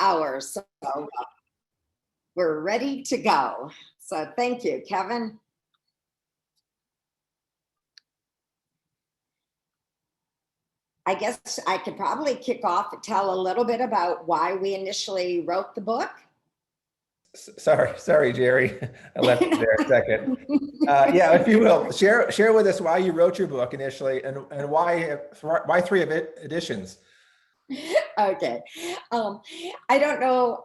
hour. So we're ready to go. So thank you, Kevin. I guess I could probably kick off and tell a little bit about why we initially wrote the book. Sorry, Jeri. I left you there a second. Yeah, if you will, share with us why you wrote your book initially and why 3 editions. Okay. I don't know.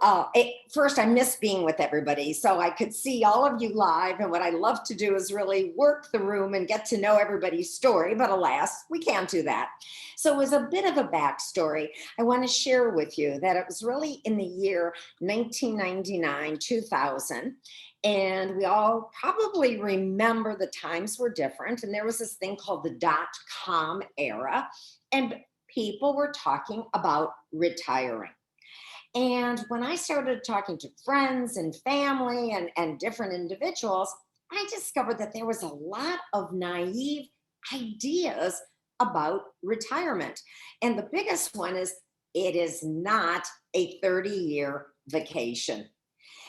First, I miss being with everybody. So I could see all of you live. And what I love to do is really work the room and get to know everybody's story. But alas, we can't do that. So it was a bit of a backstory. I want to share with you that it was really in the year 1999, 2000. And we all probably remember the times were different. And there was this thing called the .com era. And people were talking about retiring. And when I started talking to friends and family and different individuals, I discovered that there was a lot of naive ideas about retirement. And the biggest one is it is not a 30-year vacation.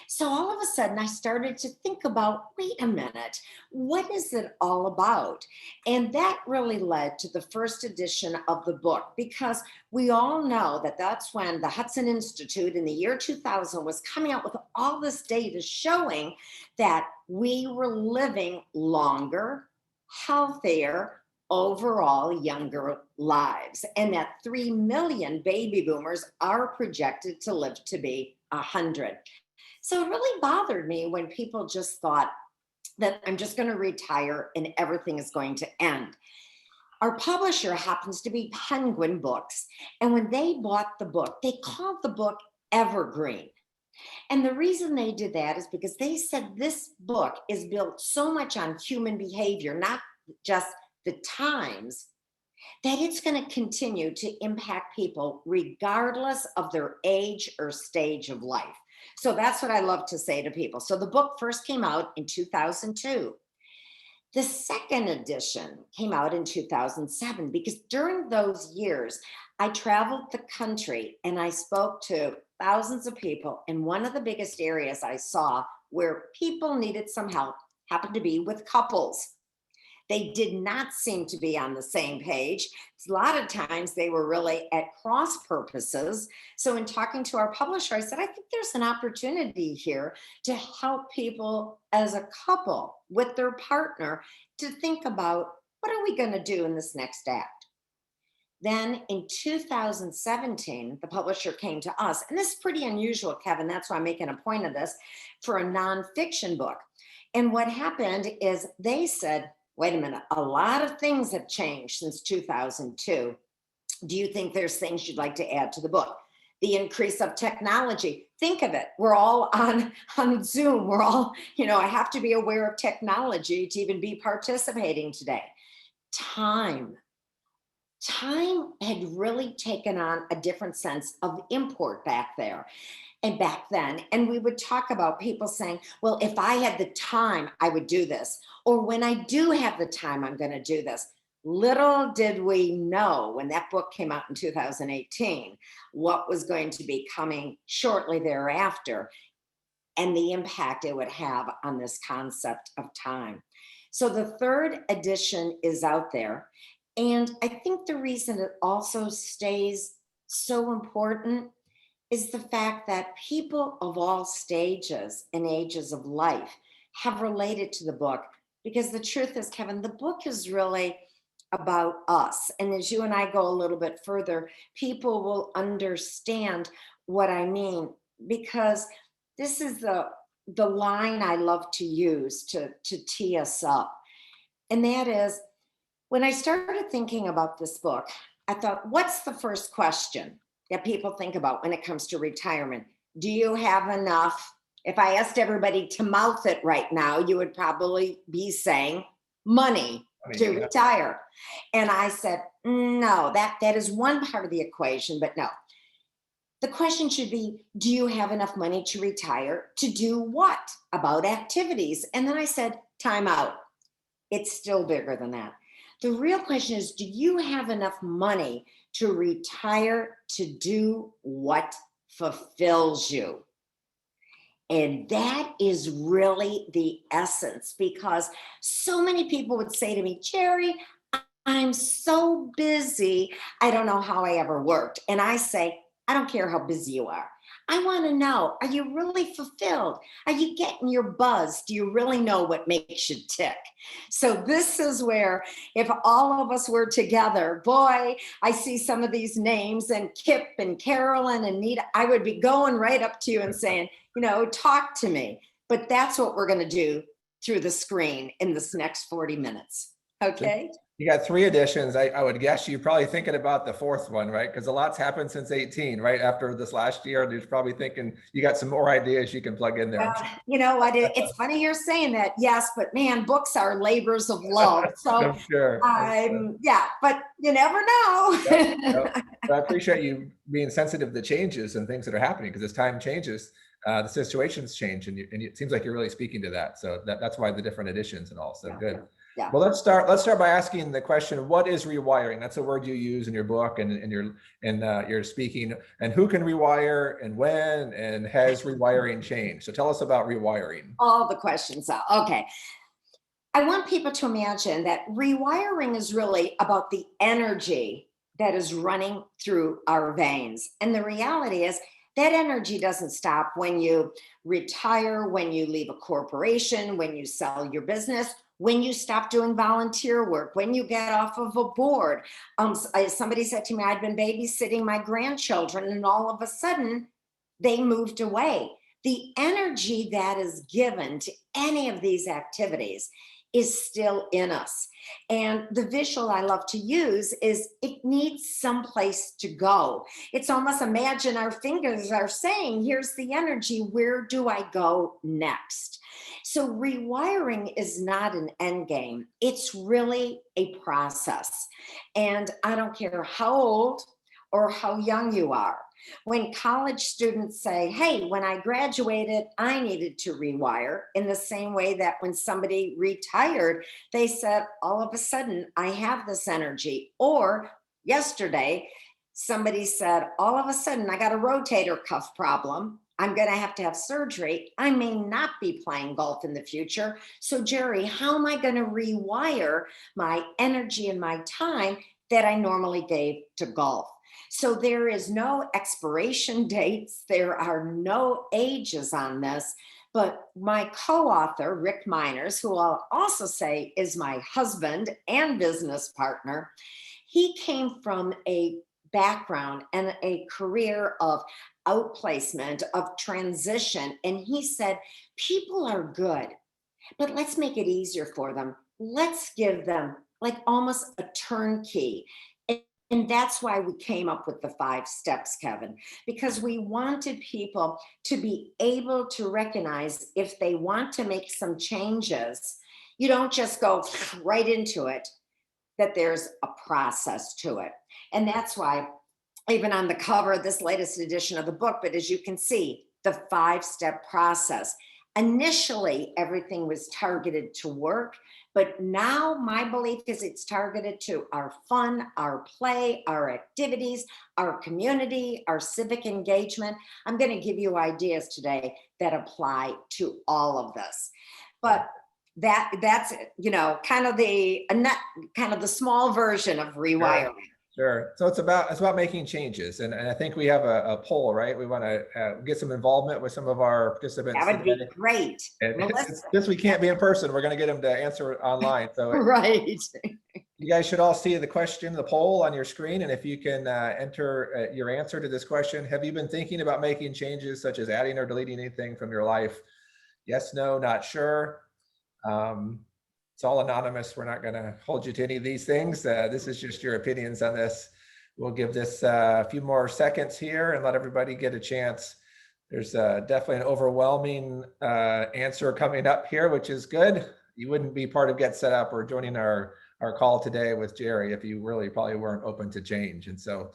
So all of a sudden, I started to think about, wait a minute, what is it all about? And that really led to the first edition of the book, because we all know that that's when the Hudson Institute in the year 2000 was coming out with all this data showing that we were living longer, healthier, overall younger lives, and that 3 million baby boomers are projected to live to be 100. So it really bothered me when people just thought that I'm just going to retire and everything is going to end. Our publisher happens to be Penguin Books. And when they bought the book, they called the book Evergreen. And the reason they did that is because they said this book is built so much on human behavior, not just the times, that it's going to continue to impact people regardless of their age or stage of life. So that's what I love to say to people. So the book first came out in 2002. The second edition came out in 2007 because during those years, I traveled the country and I spoke to thousands of people. And one of the biggest areas I saw where people needed some help happened to be with couples. They did not seem to be on the same page. A lot of times they were really at cross purposes. So in talking to our publisher, I said, I think there's an opportunity here to help people as a couple with their partner to think about, what are we going to do in this next act? Then in 2017, the publisher came to us, and this is pretty unusual, Kevin, that's why I'm making a point of this, for a nonfiction book. And what happened is they said, wait a minute, a lot of things have changed since 2002. Do you think there's things you'd like to add to the book? The increase of technology. Think of it. We're all on Zoom. We're all, I have to be aware of technology to even be participating today. Time had really taken on a different sense of import back there. And back then, and we would talk about people saying, well, if I had the time, I would do this. Or when I do have the time, I'm going to do this. Little did we know when that book came out in 2018, what was going to be coming shortly thereafter and the impact it would have on this concept of time. So the third edition is out there. And I think the reason it also stays so important is the fact that people of all stages and ages of life have related to the book. Because the truth is, Kevin, the book is really about us. And as you and I go a little bit further, people will understand what I mean, because this is the line I love to use to tee us up. And that is, when I started thinking about this book, I thought, what's the first question that people think about when it comes to retirement? Do you have enough? If I asked everybody to mouth it right now, you would probably be saying money to retire. And I said, no, that is one part of the equation, but no. The question should be, do you have enough money to retire? To do what? About activities. And then I said, time out. It's still bigger than that. The real question is, do you have enough money to retire to do what fulfills you. And that is really the essence, because so many people would say to me, Jeri, I'm so busy. I don't know how I ever worked. And I say, I don't care how busy you are. I want to know, are you really fulfilled? Are you getting your buzz? Do you really know what makes you tick? So this is where, if all of us were together, boy, I see some of these names, and Kip and Carolyn and Nita, I would be going right up to you and saying, talk to me. But that's what we're going to do through the screen in this next 40 minutes. Okay. You got 3 editions. I would guess you're probably thinking about the 4th one, right? Because a lot's happened since 18, right? After this last year, there's probably thinking you got some more ideas you can plug in there. You know what? It's funny you're saying that. Yes, but man, books are labors of love. So I'm sure. yeah, but you never know. Yep. I appreciate you being sensitive to changes and things that are happening, because as time changes, the situations change, and it seems like you're really speaking to that. So that's why the different editions and all. So good. Yeah. Well, let's start by asking the question, what is rewiring? That's a word you use in your book and in your speaking. And who can rewire, and when, and has rewiring changed? So tell us about rewiring. All the questions out. Okay. I want people to imagine that rewiring is really about the energy that is running through our veins. And the reality is that energy doesn't stop when you retire, when you leave a corporation, when you sell your business, when you stop doing volunteer work, when you get off of a board. Somebody said to me, I'd been babysitting my grandchildren, and all of a sudden they moved away. The energy that is given to any of these activities is still in us. And the visual I love to use is it needs someplace to go. It's almost, imagine our fingers are saying, here's the energy, where do I go next? So rewiring is not an end game. It's really a process. And I don't care how old or how young you are. When college students say, hey, when I graduated, I needed to rewire, in the same way that when somebody retired, they said, all of a sudden, I have this energy. Or yesterday, somebody said, all of a sudden, I got a rotator cuff problem. I'm going to have surgery. I may not be playing golf in the future. So Jeri, how am I going to rewire my energy and my time that I normally gave to golf? So there is no expiration dates. There are no ages on this. But my co-author, Rick Miners, who I'll also say is my husband and business partner, he came from a background and a career of outplacement, of transition. And he said, people are good, but let's make it easier for them. Let's give them like almost a turnkey. And that's why we came up with the 5 steps, Kevin, because we wanted people to be able to recognize if they want to make some changes, you don't just go right into it, that there's a process to it. And that's why even on the cover of this latest edition of the book, but as you can see, the 5-step process. Initially, everything was targeted to work, but now my belief is it's targeted to our fun, our play, our activities, our community, our civic engagement. I'm going to give you ideas today that apply to all of this. But that's kind of the small version of rewiring. Sure. So it's about making changes, and I think we have a poll, right? We want to get some involvement with some of our participants. That would be great. Since we can't be in person, we're going to get them to answer online. So right. You guys should all see the poll on your screen, and if you can enter your answer to this question: have you been thinking about making changes, such as adding or deleting anything from your life? Yes, no, not sure. It's all anonymous. We're not going to hold you to any of these things. This is just your opinions on this. We'll give this a few more seconds here and let everybody get a chance. There's definitely an overwhelming answer coming up here, which is good. You wouldn't be part of GetSetup or joining our call today with Jeri if you really probably weren't open to change. And so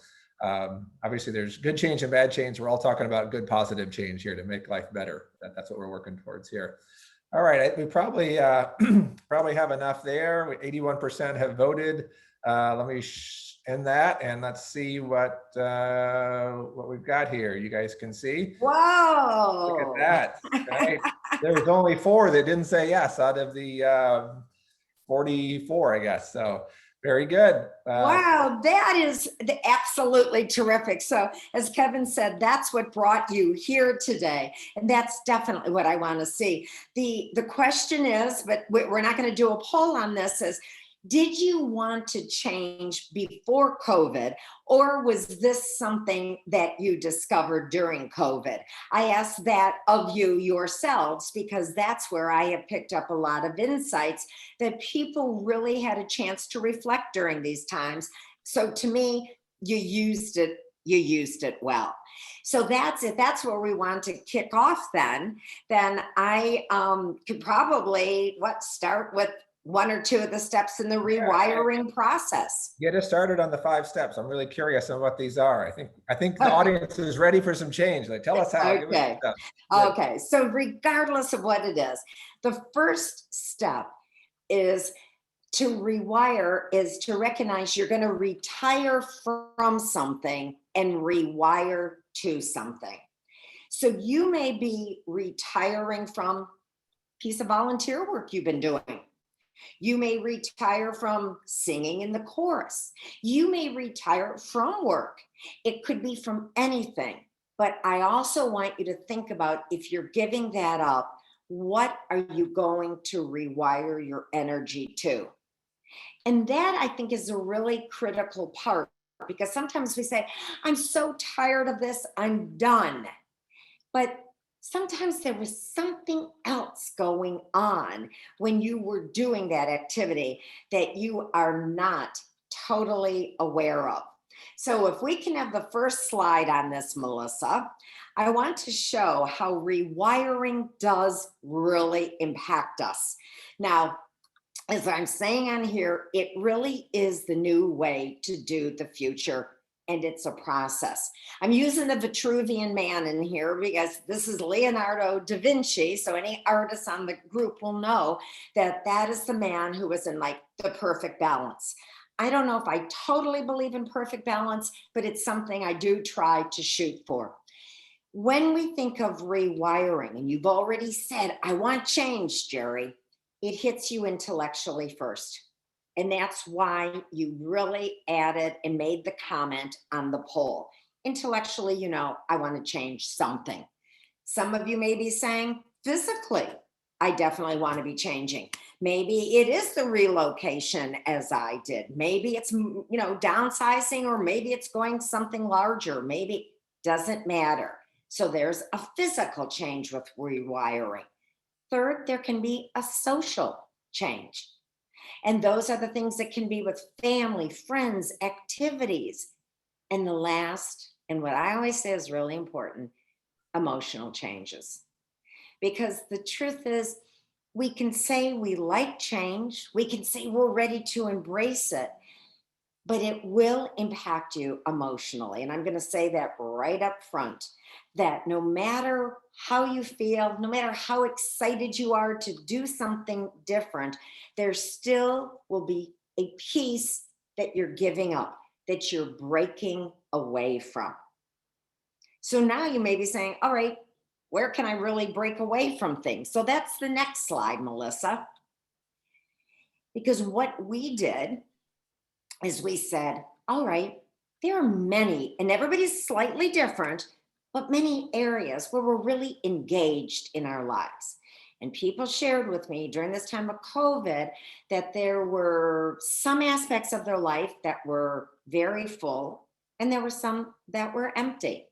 obviously there's good change and bad change. We're all talking about good, positive change here to make life better. That's what we're working towards here. All right, we probably have enough there. 81% have voted. Let me end that and let's see what we've got here. You guys can see. Look at Whoa. that. Right. There was only 4 that didn't say yes out of the 44, I guess. So very good. Wow, that is absolutely terrific. So, as Kevin said, that's what brought you here today, and that's definitely what I want to see. The question is, but we're not going to do a poll on this, is did you want to change before COVID, or was this something that you discovered during COVID? I asked that of you yourselves because that's where I have picked up a lot of insights that people really had a chance to reflect during these times. So to me, you used it well. So that's it. That's where we want to kick off then. Then I could probably start with 1 or 2 of the steps in the rewiring process. Get us started on the 5 steps. I'm really curious on what these are. I think the audience is ready for some change. Like, tell us how. Okay. Okay. So regardless of what it is, the first step is to rewire, is to recognize you're going to retire from something and rewire to something. So you may be retiring from a piece of volunteer work you've been doing. You may retire from singing in the chorus. You may retire from work. It could be from anything. But I also want you to think about, if you're giving that up, what are you going to rewire your energy to? And that, I think, is a really critical part, because sometimes we say, I'm so tired of this, I'm done. But sometimes there was something else going on when you were doing that activity that you are not totally aware of. So if we can have the first slide on this, Melissa, I want to show how rewiring does really impact us. Now, as I'm saying on here, it really is the new way to do the future, and it's a process. I'm using the Vitruvian Man in here because this is Leonardo da Vinci. So any artists on the group will know that that is the man who was in like the perfect balance. I don't know if I totally believe in perfect balance, but it's something I do try to shoot for. When we think of rewiring, and you've already said, I want change, Jeri, it hits you intellectually first. And that's why you really added and made the comment on the poll. Intellectually, you know, I want to change something. Some of you may be saying, physically, I definitely want to be changing. Maybe it is the relocation, as I did. Maybe it's, you know, downsizing, or maybe it's going something larger. Maybe doesn't matter. So there's a physical change with rewiring. Third, there can be a social change. And those are the things that can be with family, friends, activities. And the last, and what I always say is really important, emotional changes. Because the truth is, we can say we like change, we can say we're ready to embrace it, but it will impact you emotionally. And I'm going to say that right up front, that no matter how you feel, no matter how excited you are to do something different, there still will be a piece that you're giving up, that you're breaking away from. So now you may be saying, all right, where can I really break away from things? So that's the next slide, Melissa. Because what we did is we said, all right, there are many, and everybody's slightly different, but many areas where we're really engaged in our lives. And people shared with me during this time of COVID that there were some aspects of their life that were very full, and there were some that were empty.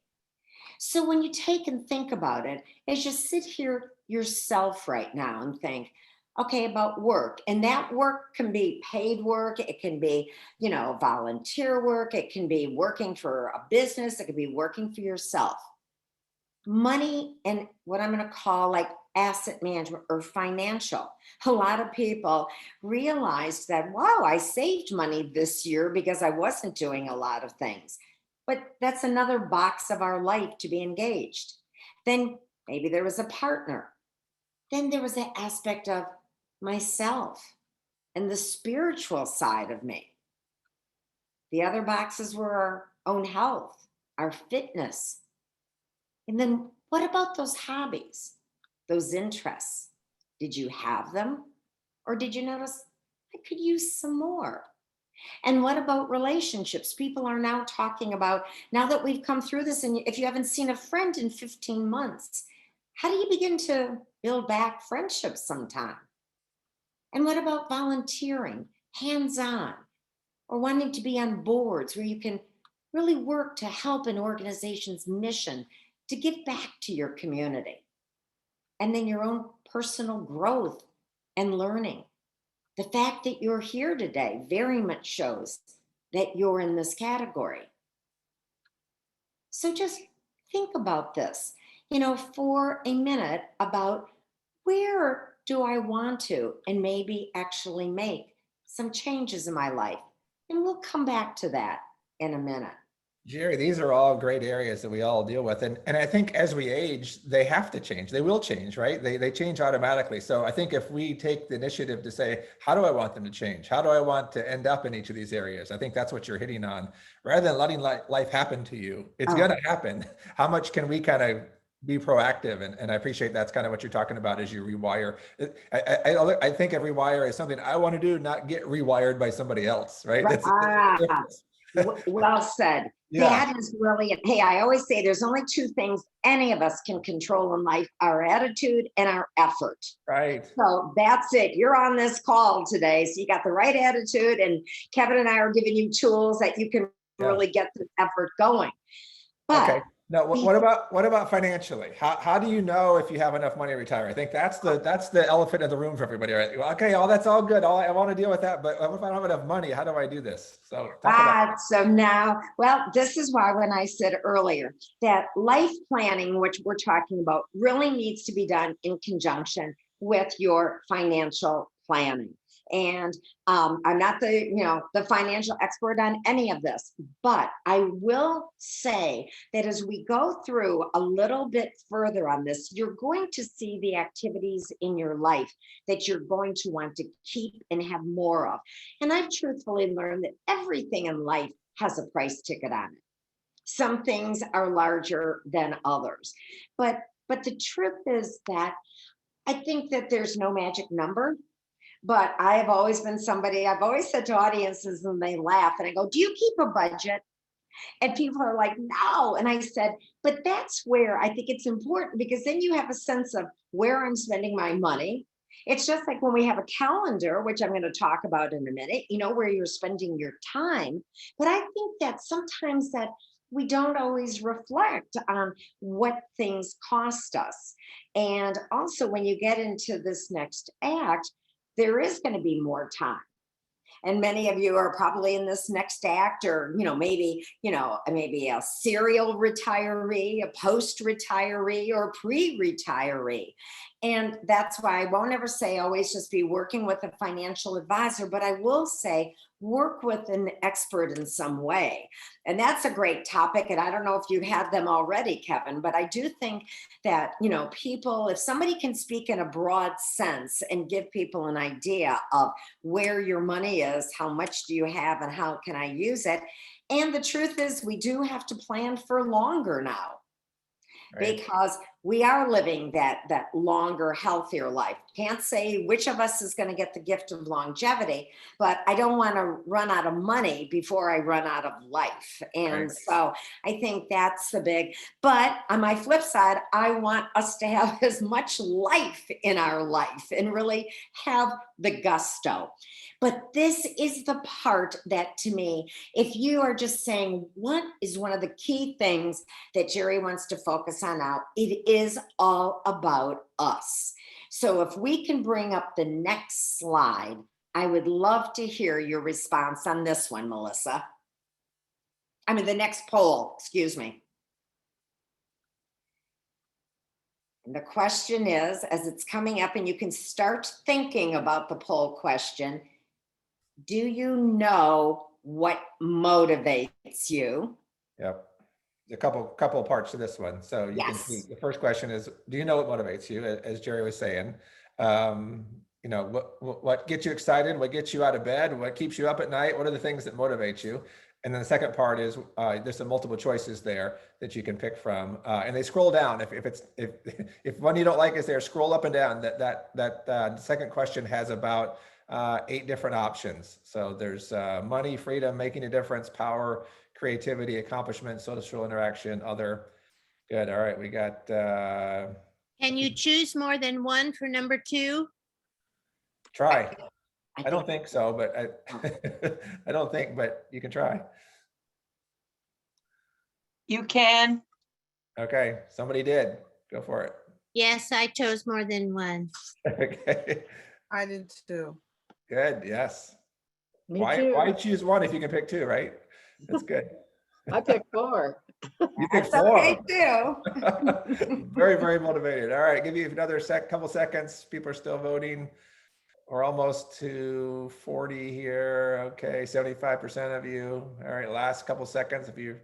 So when you take and think about it, as you sit here yourself right now and think, okay, about work, and that work can be paid work, it can be, you know, volunteer work, it can be working for a business, it could be working for yourself. Money and what I'm going to call like asset management or financial. A lot of people realized that, wow, I saved money this year because I wasn't doing a lot of things. But that's another box of our life to be engaged. Then maybe there was a partner. Then there was the aspect of myself and the spiritual side of me. The other boxes were our own health, our fitness. And then what about those hobbies, those interests? Did you have them? Or did you notice I could use some more? And what about relationships? People are now talking about, now that we've come through this, and if you haven't seen a friend in 15 months, how do you begin to build back friendships sometime? And what about volunteering, hands on, or wanting to be on boards where you can really work to help an organization's mission to give back to your community? And then your own personal growth and learning. The fact that you're here today very much shows that you're in this category. So just think about this, for a minute about where do I want to and maybe actually make some changes in my life. And we'll come back to that in a minute. Jeri, these are all great areas that we all deal with. And I think as we age, they have to change. They will change, right? They change automatically. So I think if we take the initiative to say, how do I want them to change? How do I want to end up in each of these areas? I think that's what you're hitting on. Rather than letting life happen to you, it's going to happen. How much can we kind of be proactive? And I appreciate that's kind of what you're talking about as you rewire. I think of rewire as something I want to do, not get rewired by somebody else, right? That's well said. Yeah. That is really it. Hey, I always say there's only two things any of us can control in life: our attitude and our effort. Right. So that's it. You're on this call today. So you got the right attitude, and Kevin and I are giving you tools that you can really get the effort going. But okay. Now, what about financially? How do you know if you have enough money to retire? I think that's the elephant in the room for everybody, right? Well, okay, that's all good. I want to deal with that, but what if I don't have enough money? How do I do this? So so now, well, this is why when I said earlier that life planning, which we're talking about, really needs to be done in conjunction with your financial planning. And I'm not the financial expert on any of this, but I will say that as we go through a little bit further on this, you're going to see the activities in your life that you're going to want to keep and have more of. And I've truthfully learned that everything in life has a price ticket on it. Some things are larger than others, but the truth is that I think that there's no magic number. But I have always been somebody, I've always said to audiences, and they laugh, and I go, do you keep a budget? And people are like, no. And I said, but that's where I think it's important, because then you have a sense of where I'm spending my money. It's just like when we have a calendar, which I'm going to talk about in a minute, where you're spending your time. But I think that sometimes that we don't always reflect on what things cost us. And also when you get into this next act, there is going to be more time. And many of you are probably in this next act, or maybe a serial retiree, a post retiree, or pre-retiree. And that's why I won't ever say always just be working with a financial advisor, but I will say work with an expert in some way. And that's a great topic. And I don't know if you had them already, Kevin, but I do think that, people, if somebody can speak in a broad sense and give people an idea of where your money is, how much do you have, and how can I use it? And the truth is, we do have to plan for longer now. Right. Because we are living that longer, healthier life. Can't say which of us is going to get the gift of longevity, but I don't want to run out of money before I run out of life. And right. So I think that's the big, but on my flip side, I want us to have as much life in our life and really have the gusto. But this is the part that, to me, if you are just saying, what is one of the key things that Jeri wants to focus on now, it is all about us. So if we can bring up the next slide, I would love to hear your response on this one, Melissa. I mean, the next poll, excuse me. And the question is, as it's coming up, and you can start thinking about the poll question, do you know what motivates you? Yep. A couple of parts to this one. So you can see the first question is, do you know what motivates you? As Jeri was saying, what gets you excited? What gets you out of bed? What keeps you up at night? What are the things that motivate you? And then the second part is there's some multiple choices there that you can pick from, and they scroll down. If one you don't like is there, scroll up and down. That second question has about 8 different options. So there's money, freedom, making a difference, power, creativity, accomplishment, social interaction, other. Good. All right, we got. Can you choose more than one for number 2? Try. I think don't think so, but I don't think, but you can try. You can. Okay, somebody did. Go for it. Yes, I chose more than one. Okay, I did too. good. Yes. Me Why too. choose one if you can pick 2, right? That's good. I picked 4. You picked That's 4. okay too. Very, very motivated. All right, give you another couple seconds. People are still voting. We're almost to 40 here. Okay, 75% of you. All right, last couple seconds if you're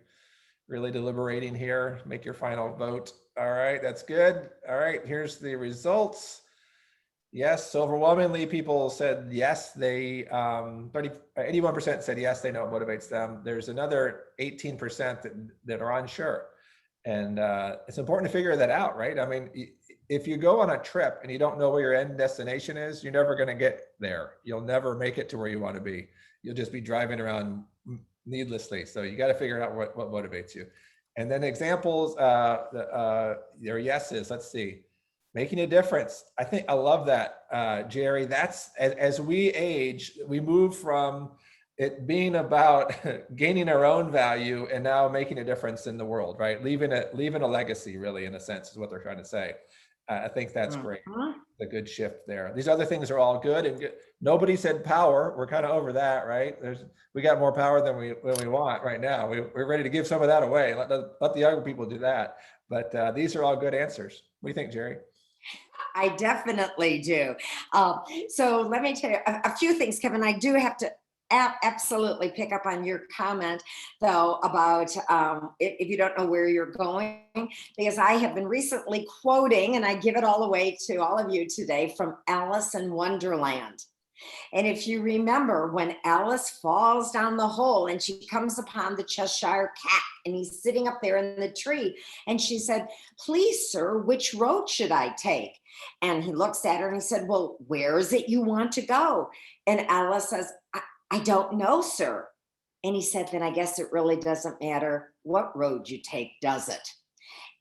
really deliberating here, make your final vote. All right, that's good. All right, here's the results. Yes, so overwhelmingly people said yes, they 81% said yes, they know it motivates them. There's another 18% that are unsure. And it's important to figure that out, right? I mean, if you go on a trip and you don't know where your end destination is, you're never going to get there. You'll never make it to where you want to be. You'll just be driving around needlessly. So you got to figure out what motivates you. And then examples, your yeses, let's see. Making a difference. I think I love that, Jeri. That's as we age, we move from it being about gaining our own value and now making a difference in the world, right? Leaving a legacy, really, in a sense, is what they're trying to say. I think that's great. The good shift there. These other things are all good and good. Nobody said power. We're kind of over that, right? We got more power than we want right now. We're ready to give some of that away. Let the younger people do that. But these are all good answers. What do you think, Jeri? I definitely do. So let me tell you a few things, Kevin. I do have to absolutely pick up on your comment, though, about if you don't know where you're going, because I have been recently quoting, and I give it all away to all of you today, from Alice in Wonderland. And if you remember, when Alice falls down the hole and she comes upon the Cheshire Cat and he's sitting up there in the tree, and she said, "Please, sir, which road should I take?" And he looks at her and he said, "Well, where is it you want to go?" And Alice says, I don't know, sir." And he said, "Then I guess it really doesn't matter what road you take, does it?"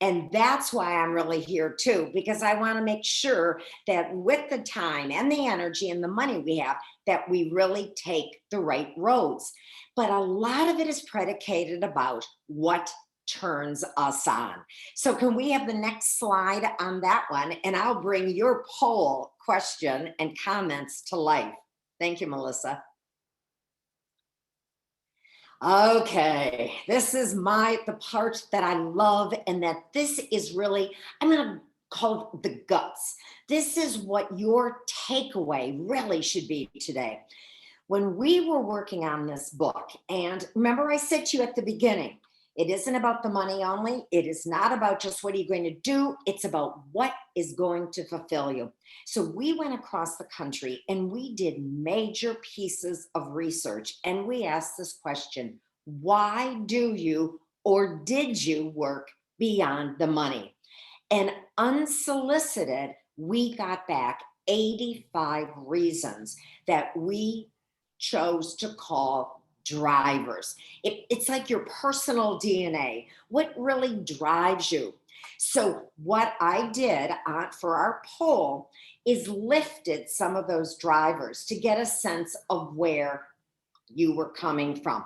And that's why I'm really here too, because I want to make sure that with the time and the energy and the money we have, that we really take the right roads. But a lot of it is predicated about what turns us on. So can we have the next slide on that one? And I'll bring your poll question and comments to life. Thank you, Melissa. Okay, this is the part that I love, and that this is really, I'm going to call it the guts. This is what your takeaway really should be today. When we were working on this book, and remember I said to you at the beginning, it isn't about the money only. It is not about just what are you going to do. It's about what is going to fulfill you. So we went across the country and we did major pieces of research, and we asked this question: why do you, or did you, work beyond the money? And unsolicited, we got back 85 reasons that we chose to call drivers. It's like your personal DNA. What really drives you? So what I did for our poll is lifted some of those drivers to get a sense of where you were coming from.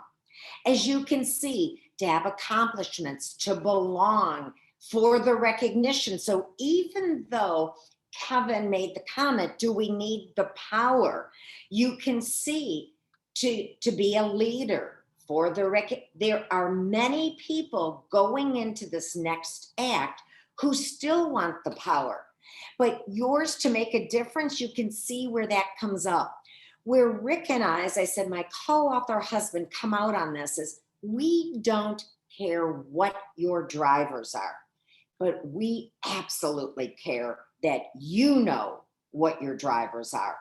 As you can see, to have accomplishments, to belong, for the recognition. So even though Kevin made the comment, do we need the power? You can see to be a leader, for the there are many people going into this next act who still want the power, but yours to make a difference, you can see where that comes up. Where Rick and I, as I said, my co-author husband, come out on this is, we don't care what your drivers are, but we absolutely care that you know what your drivers are.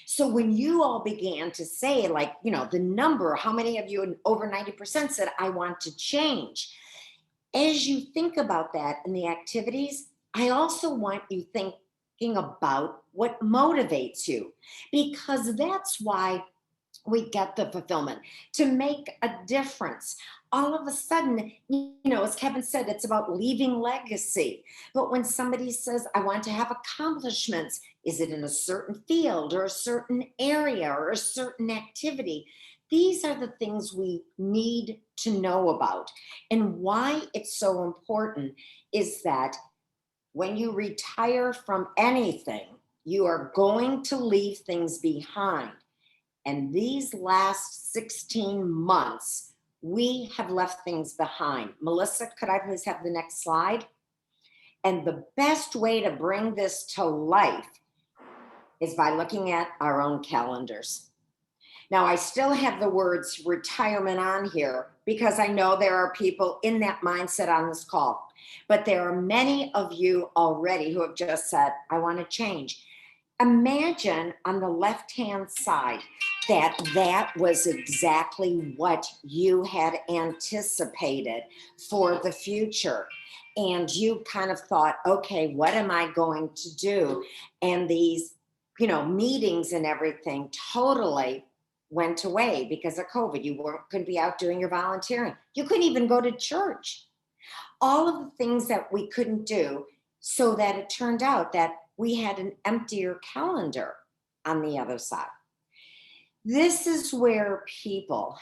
So when you all began to say, like, you know, the number, how many of you, over 90% said, I want to change. As you think about that and the activities, I also want you thinking about what motivates you, because that's why we get the fulfillment, to make a difference. All of a sudden, you know, as Kevin said, it's about leaving legacy. But when somebody says, I want to have accomplishments, is it in a certain field or a certain area or a certain activity? These are the things we need to know about. And why it's so important is that when you retire from anything, you are going to leave things behind. And these last 16 months, we have left things behind. Melissa, could I please have the next slide? And the best way to bring this to life is by looking at our own calendars. Now, I still have the words retirement on here because I know there are people in that mindset on this call, but there are many of you already who have just said, I want to change. Imagine on the left-hand side that was exactly what you had anticipated for the future. And you kind of thought, okay, what am I going to do? And these, you know, meetings and everything totally went away because of COVID. You weren't going to be out doing your volunteering. You couldn't even go to church. All of the things that we couldn't do, so that it turned out that we had an emptier calendar on the other side. This is where people,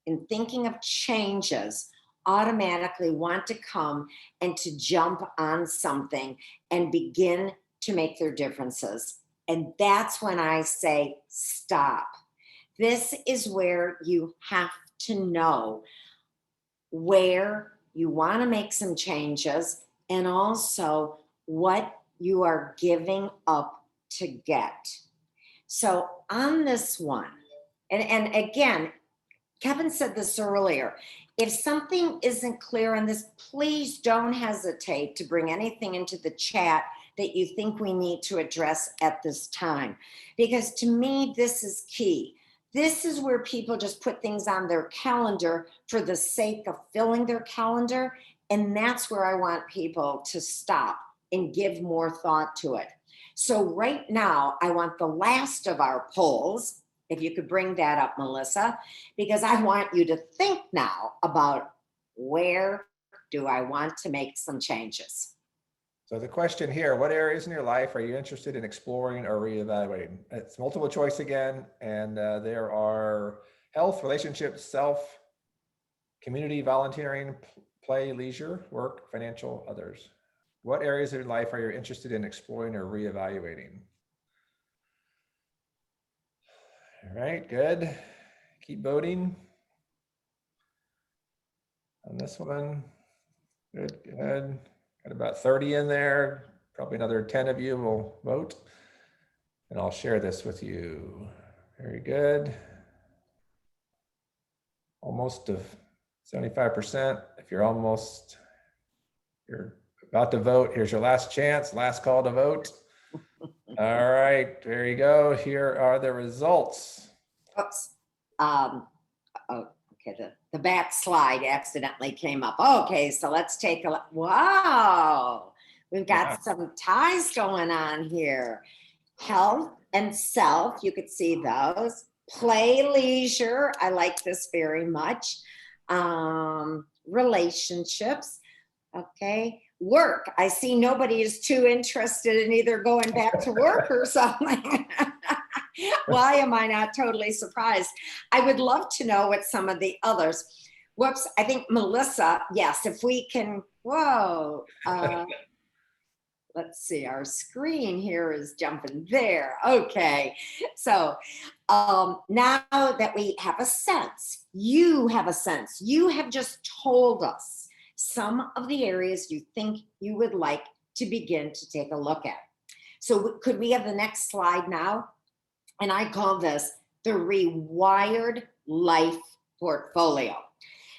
in thinking of changes, automatically want to come and to jump on something and begin to make their differences. And that's when I say, stop. This is where you have to know where you want to make some changes and also what you are giving up to get. So on this one, and again, Kevin said this earlier, if something isn't clear on this, please don't hesitate to bring anything into the chat that you think we need to address at this time. Because to me, this is key. This is where people just put things on their calendar for the sake of filling their calendar. And that's where I want people to stop and give more thought to it. So right now, I want the last of our polls, if you could bring that up, Melissa, because I want you to think now about, where do I want to make some changes? So the question here, what areas in your life are you interested in exploring or reevaluating? It's multiple choice again, and there are health, relationships, self, community, volunteering, play, leisure, work, financial, others. What areas of your life are you interested in exploring or reevaluating? All right, good. Keep voting on this one. Good, good. Got about 30 in there. Probably another 10 of you will vote. And I'll share this with you. Very good. Almost of 75%. If you're about to vote, here's your last chance, last call to vote. All right, there you go. Here are the results. Oops. Oh, okay, the back slide accidentally came up. Okay, so let's take a look. Wow, we've got some ties going on here. Health and self, you could see those. Play, leisure, I like this very much. Relationships, okay. Work, I see nobody is too interested in either going back to work or something. Why am I not totally surprised? I would love to know what some of the others. Whoops, I think Melissa, yes, if we can, whoa. Let's see, our screen here is jumping there. Okay, so now that we have a sense, you have just told us some of the areas you think you would like to begin to take a look at. So could we have the next slide now? And I call this the Rewired Life Portfolio.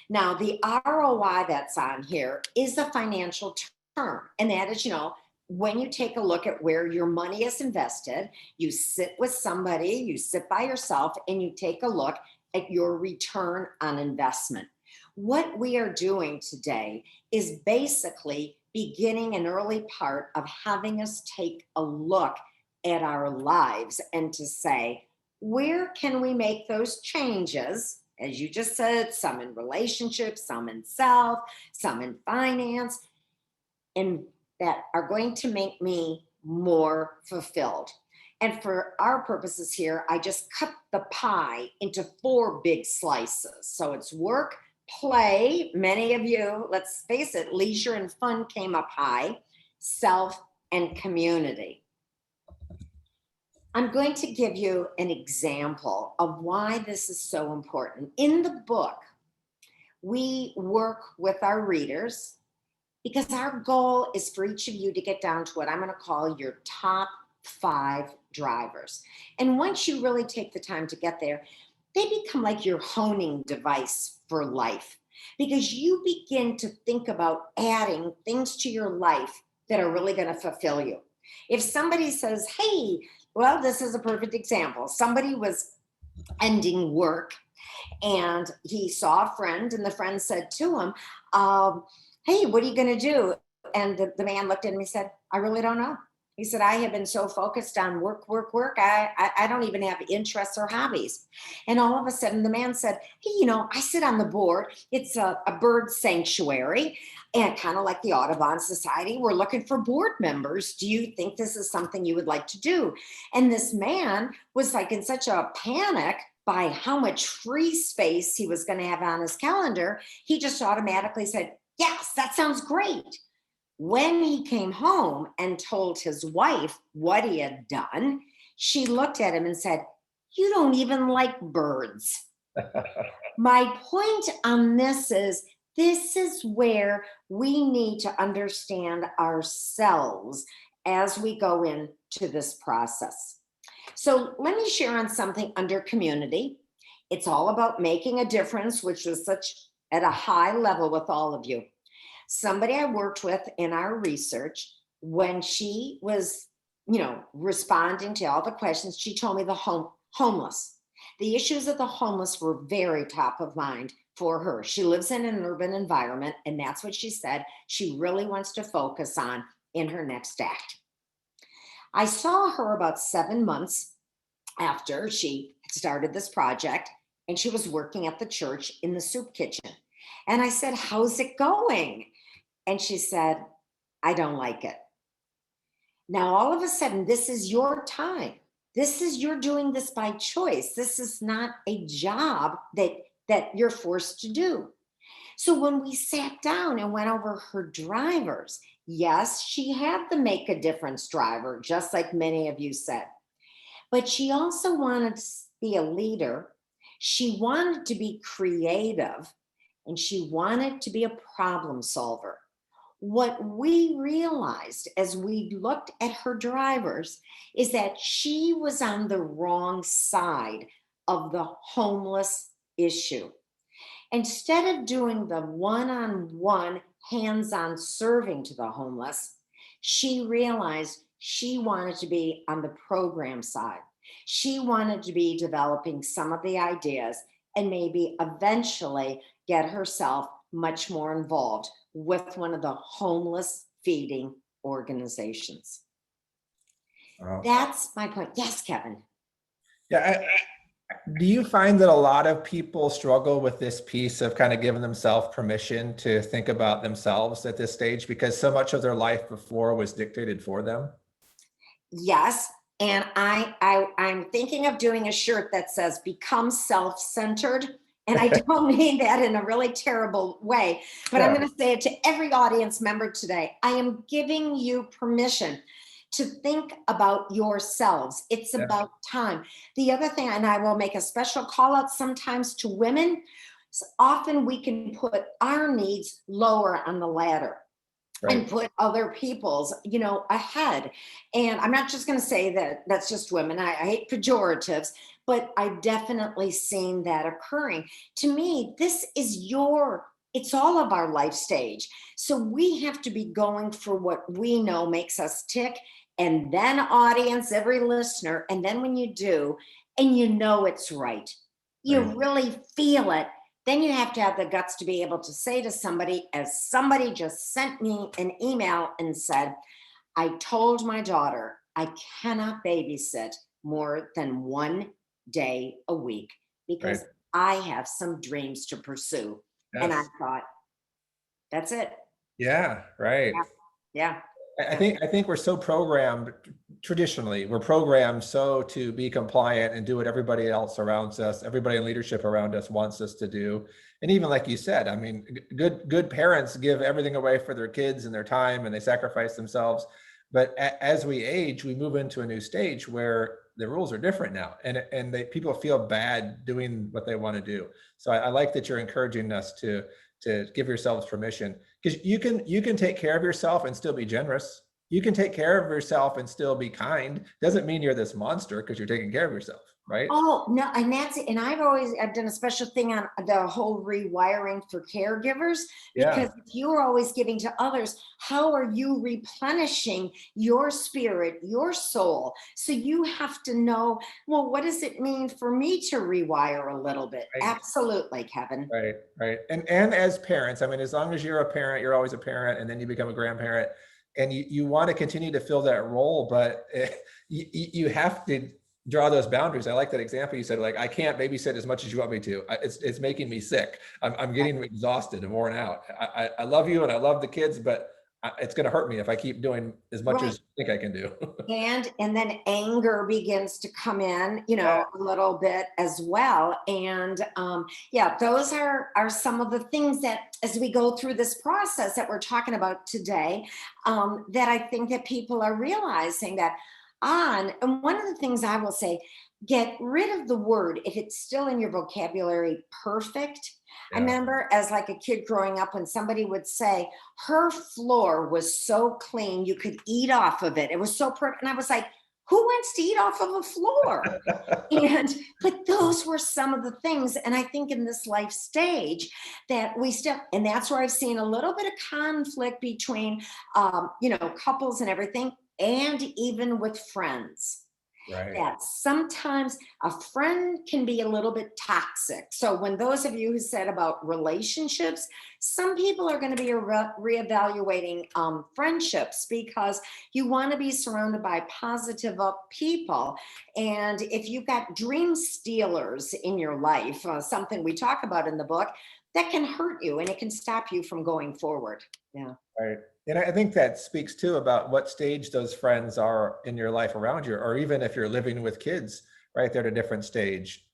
Now, the ROI that's on here is a financial term, and that is, you know, when you take a look at where your money is invested, you sit with somebody, you sit by yourself, and you take a look at your return on investment. What we are doing today is basically beginning an early part of having us take a look at our lives and to say, where can we make those changes? As you just said, some in relationships, some in self, some in finance, and that are going to make me more fulfilled. And for our purposes here, I just cut the pie into 4 big slices. So it's work, play, many of you, let's face it, leisure and fun came up high, self, and community. I'm going to give you an example of why this is so important. In the book, we work with our readers because our goal is for each of you to get down to what I'm going to call your top 5 drivers. And once you really take the time to get there, they become like your honing device for life, because you begin to think about adding things to your life that are really going to fulfill you. If somebody says, hey, well, this is a perfect example. Somebody was ending work and he saw a friend, and the friend said to him, hey, what are you going to do? And the man looked at him and said, I really don't know. He said, I have been so focused on work. I don't even have interests or hobbies. And all of a sudden the man said, hey, I sit on the board. It's a bird sanctuary, and kind of like the Audubon Society, we're looking for board members. Do you think this is something you would like to do? And this man was like in such a panic by how much free space he was going to have on his calendar. He just automatically said, yes, that sounds great. When he came home and told his wife what he had done, she looked at him and said, you don't even like birds. My point on this is where we need to understand ourselves as we go into this process. So let me share on something under community. It's all about making a difference, which was such at a high level with all of you. Somebody I worked with in our research, when she was, responding to all the questions, she told me the homeless. The issues of the homeless were very top of mind for her. She lives in an urban environment, and that's what she said she really wants to focus on in her next act. I saw her about 7 months after she started this project, and she was working at the church in the soup kitchen. And I said, how's it going? And she said, I don't like it. Now, all of a sudden, this is your time. You're doing this by choice. This is not a job that you're forced to do. So when we sat down and went over her drivers, yes, she had the make a difference driver, just like many of you said. But she also wanted to be a leader. She wanted to be creative, and she wanted to be a problem solver. What we realized as we looked at her drivers is that she was on the wrong side of the homeless issue. Instead of doing the one-on-one hands-on serving to the homeless, she realized she wanted to be on the program side. She wanted to be developing some of the ideas and maybe eventually get herself much more involved with one of the homeless feeding organizations. Wow. That's my point. Yes, Kevin. Yeah. Do you find that a lot of people struggle with this piece of kind of giving themselves permission to think about themselves at this stage, because so much of their life before was dictated for them? Yes. And I'm thinking of doing a shirt that says become self-centered. And I don't mean that in a really terrible way, but I'm going to say it to every audience member today. I am giving you permission to think about yourselves. It's about time. The other thing, and I will make a special call out sometimes to women, often we can put our needs lower on the ladder. Right. And put other people's, ahead. And I'm not just going to say that that's just women. I hate pejoratives, but I've definitely seen that occurring. To me, this is your It's all of our life stage. So we have to be going for what we know makes us tick. And then audience, every listener. And then when you do, and you know it's right, you Right. really feel it, then you have to have the guts to be able to say to somebody, as somebody just sent me an email and said, I told my daughter I cannot babysit more than 1 day a week Right. because I have some dreams to pursue. And I Yes. thought, that's it. Yeah. Right. Yeah. Yeah. I think we're so programmed traditionally. We're programmed so to be compliant and do what everybody else around us, everybody in leadership around us wants us to do. And even like you said, I mean, good parents give everything away for their kids and their time, and they sacrifice themselves. But as we age, we move into a new stage where the rules are different now, and people feel bad doing what they want to do. So I like that you're encouraging us to give yourselves permission, because you can take care of yourself and still be generous. You can take care of yourself and still be kind. Doesn't mean you're this monster because you're taking care of yourself, right? Oh, no, and that's it. And I've done a special thing on the whole rewiring for caregivers, Yeah, because if you're always giving to others, how are you replenishing your spirit, your soul? So you have to know, well, what does it mean for me to rewire a little bit? right, Absolutely, Kevin. right, right. And as parents, I mean, as long as you're a parent, you're always a parent, and then you become a grandparent, and you want to continue to fill that role, but you have to draw those boundaries. I like that example you said, like, I can't babysit as much as you want me to. It's making me sick. I'm getting exhausted and worn out. I love you and I love the kids, but it's going to hurt me if I keep doing as much Right. as you think I can do. And then anger begins to come in, Yeah, a little bit as well. And yeah, those are some of the things that, as we go through this process that we're talking about today, that I think that people are realizing that on. And one of the things I will say, get rid of the word if it's still in your vocabulary, perfect. I yeah. remember as like a kid growing up when somebody would say, her floor was so clean you could eat off of it. It was so perfect. And I was like, who wants to eat off of a floor? And but those were some of the things. And I think in this life stage that we still, and that's where I've seen a little bit of conflict between couples and everything, and even with friends, Right. that sometimes a friend can be a little bit toxic. So when those of you who said about relationships, some people are going to be reevaluating friendships, because you want to be surrounded by positive up people. And if you've got dream stealers in your life, something we talk about in the book, that can hurt you and it can stop you from going forward. Yeah. Right. And I think that speaks too about what stage those friends are in your life around you, or even if you're living with kids, right? They're at a different stage.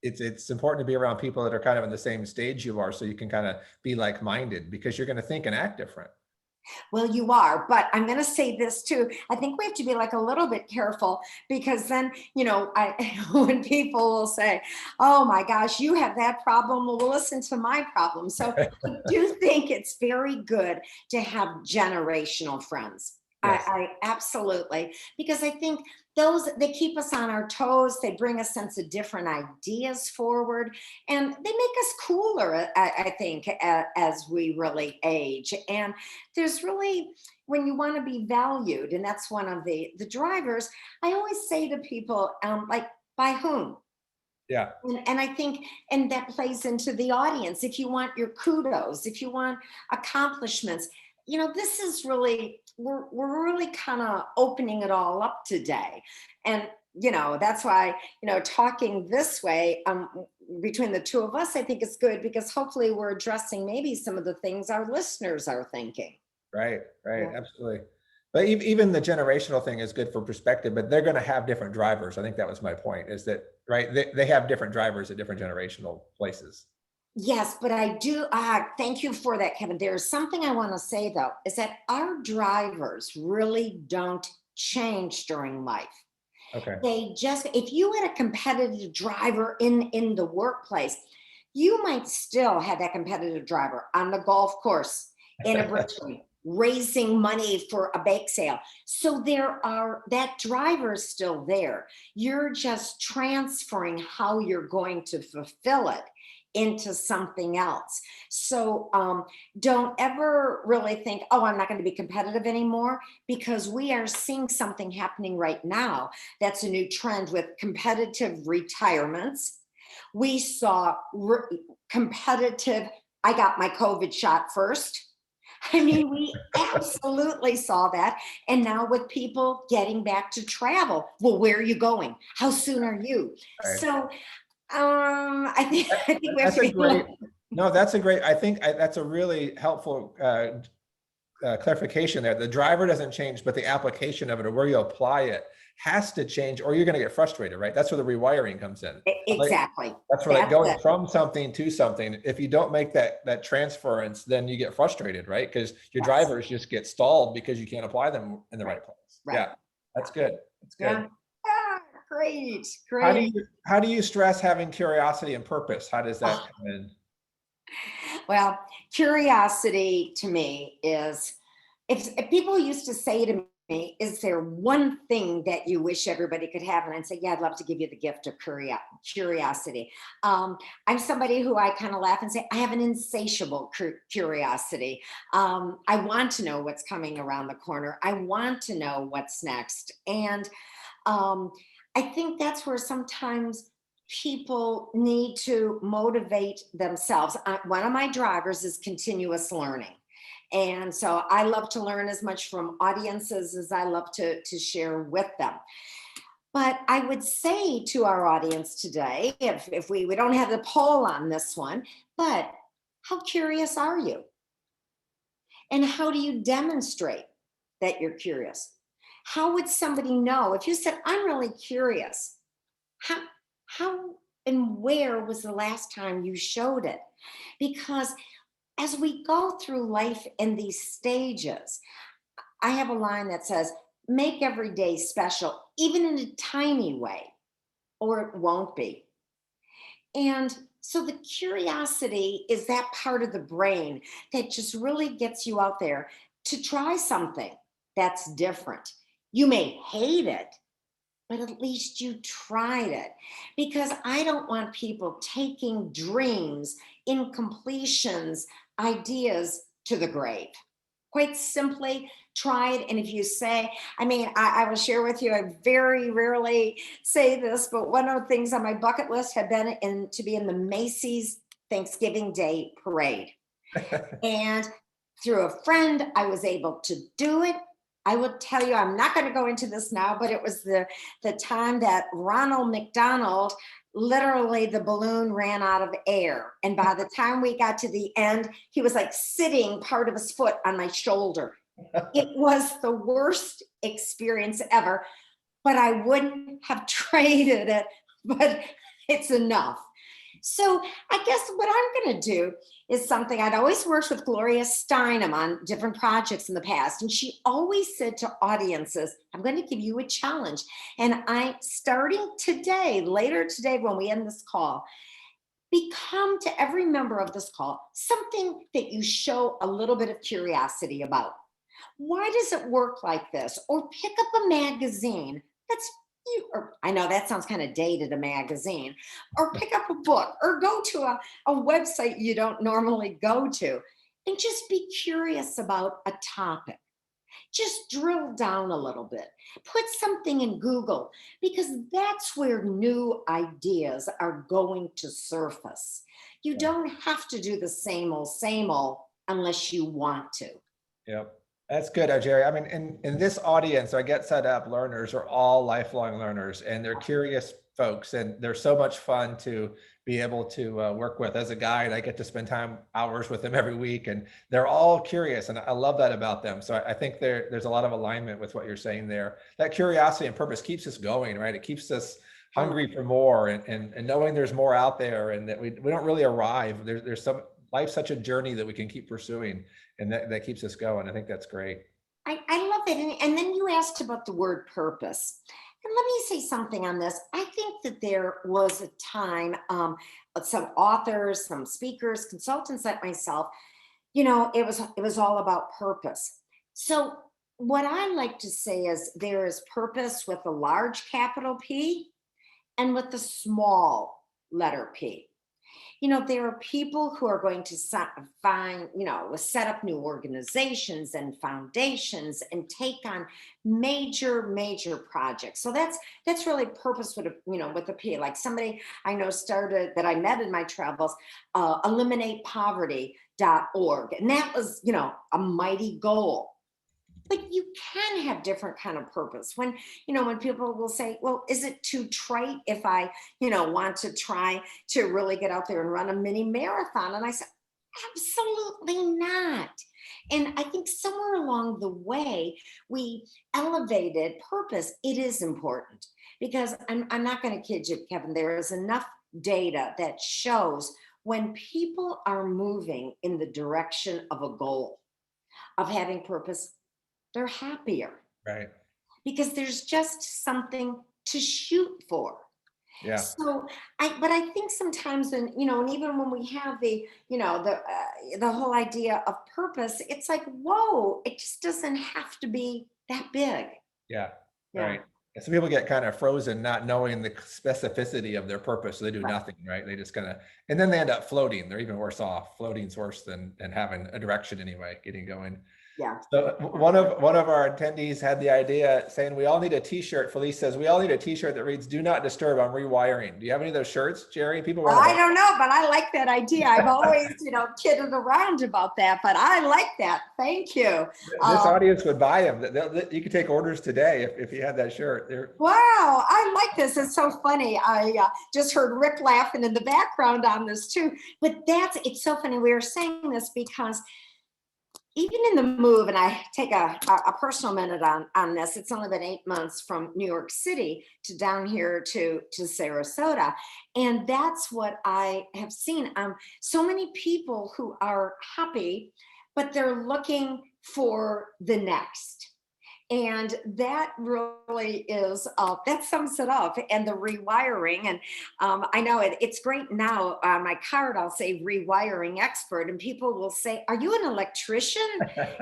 It's important to be around people that are kind of in the same stage you are, so you can kind of be like-minded, because you're going to think and act different. Well, you are, but I'm going to say this too. I think we have to be like a little bit careful, because then, when people will say, oh my gosh, you have that problem. Well, listen to my problem. So I do think it's very good to have generational friends. Yes. I absolutely, because I think those, they keep us on our toes. They bring a sense of different ideas forward, and they make us cooler, I think, as we really age. And there's really, when you want to be valued, and that's one of the drivers, I always say to people, like, by whom? Yeah. And I think, and that plays into the audience. If you want your kudos, if you want accomplishments, this is really, we're really kind of opening it all up today. And, that's why, talking this way, between the two of us, I think is good, because hopefully we're addressing maybe some of the things our listeners are thinking. Right. Right. Yeah. Absolutely. But even the generational thing is good for perspective, but they're going to have different drivers. I think that was my point, is that, right? They have different drivers at different generational places. Yes, but I do. Thank you for that, Kevin. There's something I want to say, though, is that our drivers really don't change during life. Okay. They just, if you had a competitive driver in the workplace, you might still have that competitive driver on the golf course, in a bridge, raising money for a bake sale. So that driver is still there. You're just transferring how you're going to fulfill it into something else. So don't ever really think, oh, I'm not going to be competitive anymore, because we are seeing something happening right now. That's a new trend with competitive retirements. We saw competitive, I got my COVID shot first. I mean, we absolutely saw that. And now with people getting back to travel, well, where are you going? How soon are you? Right. So I think we have That's to a be great, no, that's a great, I think that's a really helpful clarification there. The driver doesn't change, but the application of it or where you apply it has to change, or you're going to get frustrated, right? That's where the rewiring comes in. exactly. That's where like That's going it. from something to something. If you don't make that transference, then you get frustrated, right? Because your Yes. drivers just get stalled because you can't apply them in the right place. Right. Yeah, that's good. That's good. Yeah. Ah, great, great. How do you stress having curiosity and purpose? How does that Oh. come in? Well, curiosity to me is, if people used to say to me, is there one thing that you wish everybody could have? And I'd say, yeah, I'd love to give you the gift of curiosity. I'm somebody who, I kind of laugh and say, I have an insatiable curiosity. I want to know what's coming around the corner. I want to know what's next. And I think that's where sometimes people need to motivate themselves. One of my drivers is continuous learning. And so I love to learn as much from audiences as I love to share with them. But I would say to our audience today, if we don't have the poll on this one, but how curious are you? And how do you demonstrate that you're curious? How would somebody know if you said, I'm really curious? How and where was the last time you showed it? Because as we go through life in these stages, I have a line that says, make every day special, even in a tiny way, or it won't be. And so the curiosity is that part of the brain that just really gets you out there to try something that's different. You may hate it, but at least you tried it. Because I don't want people taking dreams, incompletions, ideas to the grave. Quite simply, try it. And if you say, I will share with you, I very rarely say this, but one of the things on my bucket list had been to be in the Macy's Thanksgiving Day Parade. And through a friend, I was able to do it. I will tell you, I'm not going to go into this now, but it was the time that Ronald McDonald, literally the balloon ran out of air. And by the time we got to the end, he was like sitting part of his foot on my shoulder. It was the worst experience ever, but I wouldn't have traded it, but it's enough. So I guess what I'm going to do is something I'd always worked with Gloria Steinem on different projects in the past. And she always said to audiences, I'm going to give you a challenge. And starting today, later today, when we end this call, become to every member of this call something that you show a little bit of curiosity about. Why does it work like this? Or pick up a magazine that's I know that sounds kind of dated, a magazine, or pick up a book, or go to a website you don't normally go to, and just be curious about a topic. Just drill down a little bit. Put something in Google, because that's where new ideas are going to surface. You don't have to do the same old unless you want to. Yep. That's good, Jeri. I mean, in this audience, our GetSetup learners are all lifelong learners, and they're curious folks, and they're so much fun to be able to work with. As a guide, I get to spend hours with them every week, and they're all curious, and I love that about them. So I think there's a lot of alignment with what you're saying there. That curiosity and purpose keeps us going, right? It keeps us hungry for more, and knowing there's more out there, and that we don't really arrive. Life's such a journey that we can keep pursuing, and that keeps us going. I think that's great. I love it. And then you asked about the word purpose. And let me say something on this. I think that there was a time, some authors, some speakers, consultants like myself, it was all about purpose. So what I like to say is there is purpose with a large capital P and with the small letter P. there are people who are going to set up new organizations and foundations and take on major projects. So that's really purpose with with a P. Like somebody I know started that I met in my travels, eliminatepoverty.org, and that was a mighty goal. But you can have different kind of purpose when people will say, well, is it too trite if I want to try to really get out there and run a mini marathon? And I said, absolutely not. And I think somewhere along the way we elevated purpose. It is important because I'm not going to kid you, Kevin, there is enough data that shows when people are moving in the direction of a goal of having purpose, they're happier Right. because there's just something to shoot for. Yeah. So I think sometimes when, and even when we have the whole idea of purpose, it's like, whoa, it just doesn't have to be that big. Yeah. Yeah. Right. And some people get kind of frozen, not knowing the specificity of their purpose. So they do Right. nothing, right? They just kind of, and then they end up floating. They're even worse off. Floating's worse than having a direction anyway, getting going. Yeah. So one of our attendees had the idea saying we all need a t-shirt. Felice says we all need a t-shirt that reads "Do not disturb, I'm rewiring." Do you have any of those shirts, Jeri? People wear them. I don't know, but I like that idea. I've always, kidded around about that, but I like that. Thank you. This audience would buy them. You could take orders today if you had that shirt. Wow, I like this. It's so funny. I just heard Rick laughing in the background on this too. But it's so funny. We were saying this because even in the move, and I take a personal minute on this, it's only been 8 months from New York City to down here to Sarasota. And that's what I have seen. So many people who are happy, but they're looking for the next. And that really is, that sums it up. And the rewiring, and I know it's great now, on my card, I'll say rewiring expert, and people will say, are you an electrician?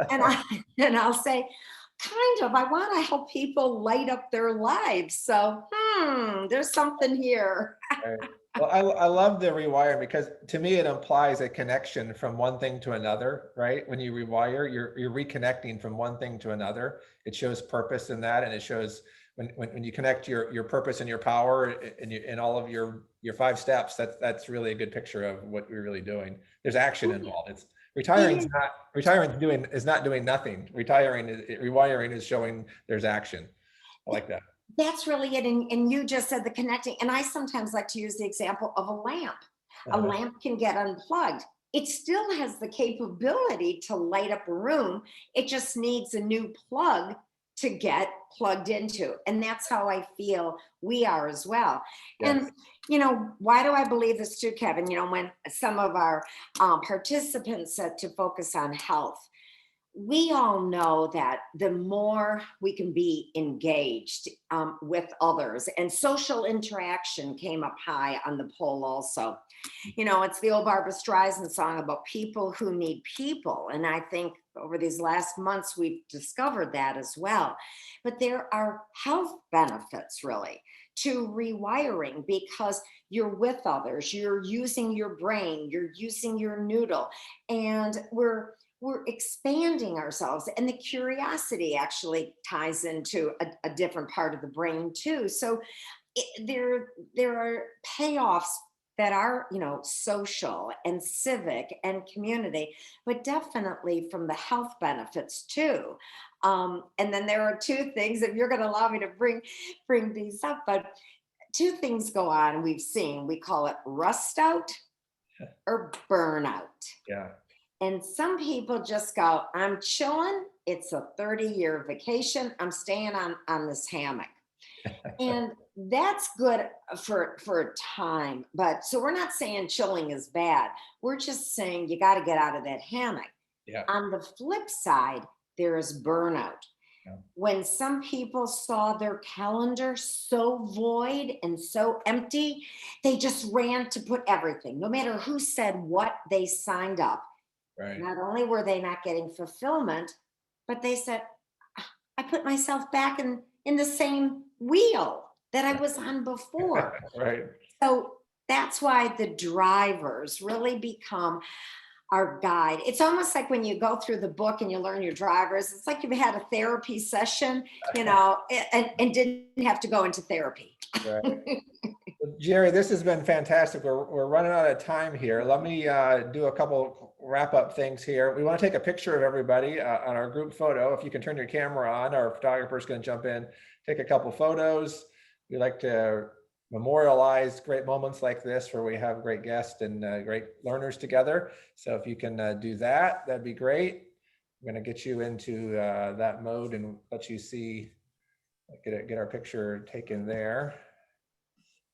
and I'll say, kind of, I want to help people light up their lives. So, there's something here. Right. Well, I love the rewire because to me, it implies a connection from one thing to another, right? When you rewire, you're reconnecting from one thing to another. It shows purpose in that. And it shows when you connect your purpose and your power and all of your 5 steps, that's really a good picture of what you're really doing. There's action involved. It's retiring is not doing nothing. Rewiring is showing there's action. I like that. That's really it. And you just said the connecting. And I sometimes like to use the example of a lamp. A lamp can get unplugged. It still has the capability to light up a room. It just needs a new plug to get plugged into. And that's how I feel we are as well. Yes. And, why do I believe this too, Kevin? When some of our participants said to focus on health, we all know that the more we can be engaged with others, and social interaction came up high on the poll also. It's the old Barbra Streisand song about people who need people. And I think over these last months, we've discovered that as well. But there are health benefits really to rewiring because you're with others, you're using your brain, you're using your noodle, and we're expanding ourselves, and the curiosity actually ties into a different part of the brain too. So there are payoffs that are social and civic and community, but definitely from the health benefits too. And then there are 2 things, if you're going to allow me to bring these up, but 2 things go on. We've seen, we call it rust out or burnout. Yeah. And some people just go, I'm chilling. It's a 30-year vacation. I'm staying on this hammock. And that's good for a time. But so we're not saying chilling is bad. We're just saying you got to get out of that hammock. Yeah. On the flip side, there is burnout. Yeah. When some people saw their calendar so void and so empty, they just ran to put everything, no matter who said what, they signed up. Right. Not only were they not getting fulfillment, but they said, I put myself back in the same wheel that I was on before. Right. So that's why the drivers really become our guide. It's almost like when you go through the book and you learn your drivers, it's like you've had a therapy session, and didn't have to go into therapy. Right. Jeri, this has been fantastic. We're running out of time here. Let me do a couple wrap up things here. We want to take a picture of everybody on our group photo. If you can turn your camera on, our photographer's going to jump in, take a couple photos. We like to memorialize great moments like this where we have great guests and great learners together. So if you can do that, that'd be great. I'm going to get you into that mode and let you see, get our picture taken there.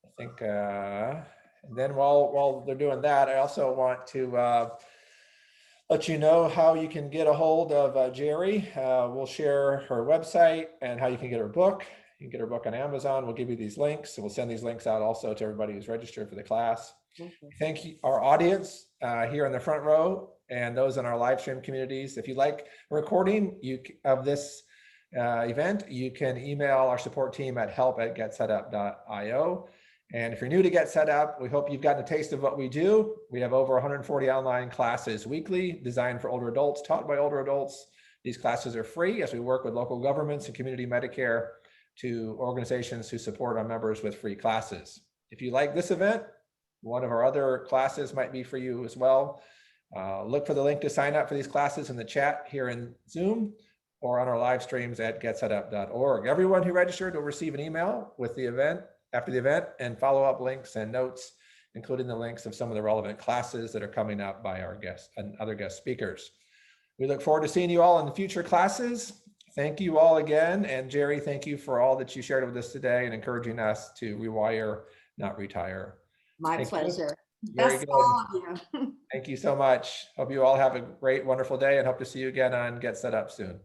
I think, and then while they're doing that, I also want to let you know how you can get a hold of Jeri. We'll share her website and how you can get her book. You can get her book on Amazon. We'll give you these links. So we'll send these links out also to everybody who's registered for the class. Thank you, our audience here in the front row and those in our live stream communities. If you like a recording of this event, you can email our support team at help@getsetup.io. And if you're new to GetSetup, we hope you've gotten a taste of what we do. We have over 140 online classes weekly designed for older adults, taught by older adults. These classes are free as we work with local governments and community Medicare to organizations who support our members with free classes. If you like this event, one of our other classes might be for you as well. Look for the link to sign up for these classes in the chat here in Zoom or on our live streams at getsetup.org. Everyone who registered will receive an email with the event after the event and follow-up links and notes, including the links of some of the relevant classes that are coming up by our guests and other guest speakers. We look forward to seeing you all in the future classes. Thank you all again. And Jeri, thank you for all that you shared with us today and encouraging us to rewire, not retire. My pleasure. Very Best good. all of you. Thank you so much. Hope you all have a great, wonderful day and hope to see you again on Get Set Up soon.